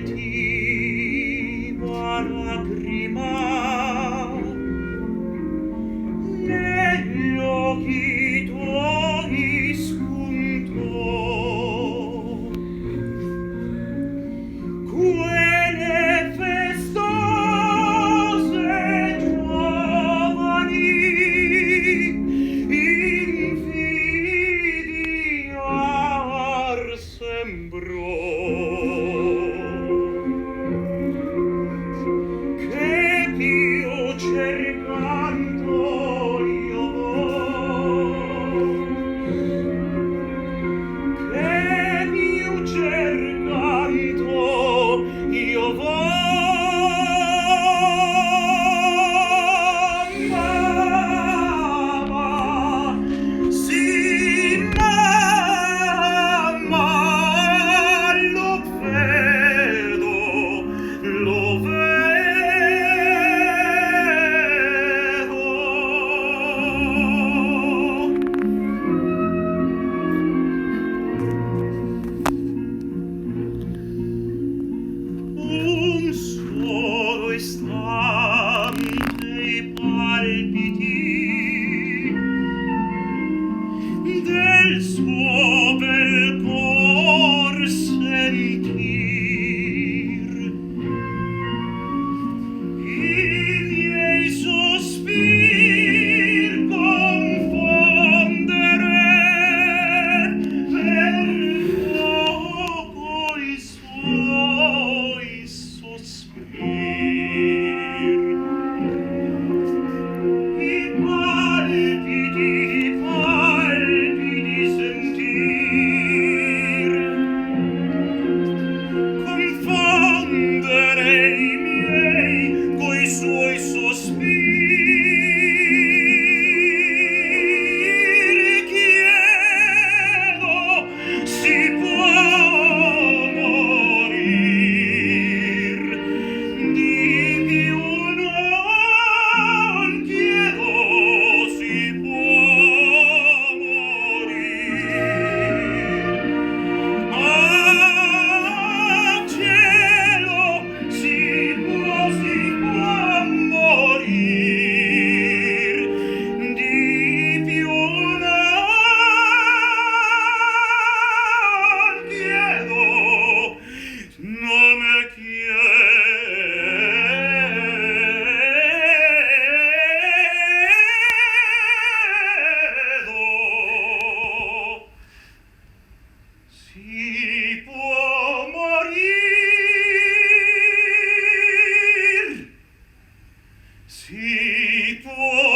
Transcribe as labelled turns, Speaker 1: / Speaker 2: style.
Speaker 1: sentiva lacrima negli occhi tuoi spuntò. Quelle festose giovani invidiar sembrò. Che più cercando io che più cercando io mamma, sì mamma, lo vedo, lo un solo istante i palpiti del suo bel cor sentir, i miei sospir confondere per poco i suoi sospir. I palpiti sentir, confondere i miei coi suoi sospir. Chiedo, si può morir di più, non chiedo, si può morir. Ah, cielo, si può morir di più, non chiedo, non me chiedo. Si può morir, si può